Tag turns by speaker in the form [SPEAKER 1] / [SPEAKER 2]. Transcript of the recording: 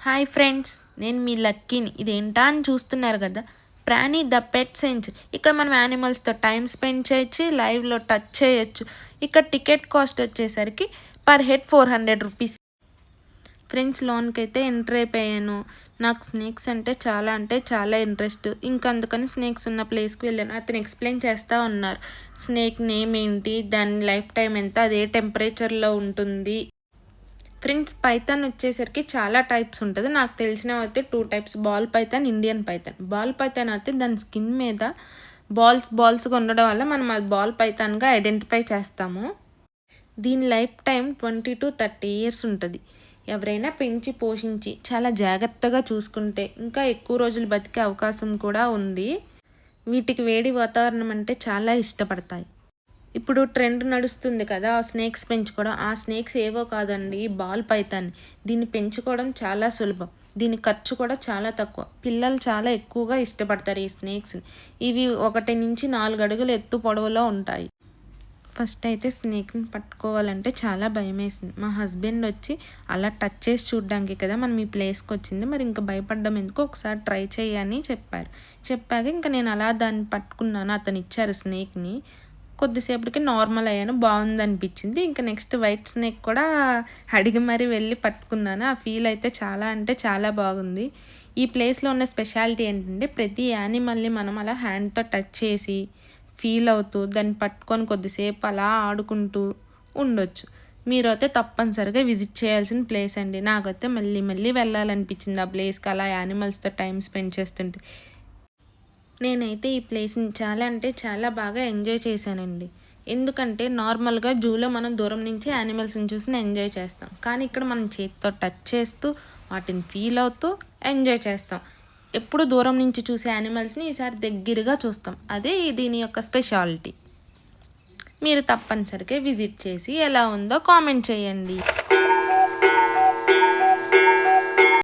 [SPEAKER 1] Hi friends, నేను మీ లక్కీని. ఇదేంటా అని చూస్తున్నారు కదా, ప్రాణి ద పెట్ సెంచరీ. ఇక్కడ మనం యానిమల్స్తో టైం స్పెండ్ చేయొచ్చు, లైవ్లో టచ్ చేయొచ్చు. ఇక్కడ టికెట్ కాస్ట్ వచ్చేసరికి పర్ హెడ్ 400 రూపీస్. ఫ్రెండ్స్, లోన్కి అయితే ఎంటర్ అయిపోయాను. నాకు స్నేక్స్ అంటే చాలా ఇంట్రెస్ట్. ఇంకా అందుకని స్నేక్స్ ఉన్న ప్లేస్కి వెళ్ళాను. అతను ఎక్స్ప్లెయిన్ చేస్తూ ఉన్నారు స్నేక్ నేమ్ ఏంటి, దాని లైఫ్ టైం ఎంత, అదే టెంపరేచర్లో ఉంటుంది. ఫ్రెండ్స్, పైథాన్ వచ్చేసరికి చాలా టైప్స్ ఉంటుంది. నాకు తెలిసినవి అయితే 2 types, ball Python, Indian Python. Ball Python అయితే దాని స్కిన్ మీద బాల్స్గా ఉండడం వల్ల మనం అది బాల్ పైథాన్గా ఐడెంటిఫై చేస్తాము. దీని లైఫ్ టైం 20 to 30 years ఉంటుంది. ఎవరైనా పెంచి పోషించి చాలా జాగ్రత్తగా చూసుకుంటే ఇంకా ఎక్కువ రోజులు బతికే అవకాశం కూడా ఉంది. వీటికి వేడి వాతావరణం అంటే చాలా ఇష్టపడతాయి. ఇప్పుడు ట్రెండ్ నడుస్తుంది కదా, ఆ స్నేక్స్ పెంచుకోవడం. ఆ స్నేక్స్ ఏవో కాదండి, బాల్ పైథాన్. దీన్ని పెంచుకోవడం చాలా సులభం. దీని ఖర్చు కూడా చాలా తక్కువ. పిల్లలు చాలా ఎక్కువగా ఇష్టపడతారు ఈ స్నేక్స్ని. ఇవి 1 నుంచి 4 అడుగులు ఎత్తు పొడవులో ఉంటాయి. ఫస్ట్ అయితే స్నేక్ని పట్టుకోవాలంటే చాలా భయం వేసింది. మా హస్బెండ్ వచ్చి అలా టచ్ చేసి చూడడానికి కదా మనం ఈ ప్లేస్కి వచ్చింది, మరి ఇంకా భయపడ్డం ఎందుకు, ఒకసారి ట్రై చేయని చెప్పాక ఇంకా నేను అలా దాన్ని పట్టుకున్నాను. అతను ఇచ్చారు స్నేక్ని. కొద్దిసేపటికి నార్మల్ అయ్యాను, బాగుంది అనిపించింది. ఇంకా నెక్స్ట్ వైట్ స్నేక్ కూడా అడిగి మరీ వెళ్ళి పట్టుకున్నాను. ఆ ఫీల్ అయితే చాలా బాగుంది. ఈ ప్లేస్లో ఉన్న స్పెషాలిటీ ఏంటంటే ప్రతి యానిమల్ని మనం అలా హ్యాండ్తో టచ్ చేసి ఫీల్ అవుతూ దాన్ని పట్టుకొని కొద్దిసేపు అలా ఆడుకుంటూ ఉండొచ్చు. మీరు అయితే తప్పనిసరిగా విజిట్ చేయాల్సిన ప్లేస్ అండి. నాకైతే మళ్ళీ వెళ్ళాలనిపించింది ఆ ప్లేస్కి, అలా యానిమల్స్తో టైం స్పెండ్ చేస్తుంటే. నేనైతే ఈ ప్లేస్ని చాలా బాగా ఎంజాయ్ చేశానండి. ఎందుకంటే నార్మల్గా జూలో మనం దూరం నుంచి యానిమల్స్ని చూసి ఎంజాయ్ చేస్తాం, కానీ ఇక్కడ మనం చేతితో టచ్ చేస్తూ వాటిని ఫీల్ అవుతూ ఎంజాయ్ చేస్తాం. ఎప్పుడు దూరం నుంచి చూసే యానిమల్స్ని ఈసారి దగ్గరగా చూస్తాం. అదే దీని యొక్క స్పెషాలిటీ. మీరు తప్పనిసరిగా విజిట్ చేసి ఎలా ఉందో కామెంట్ చేయండి.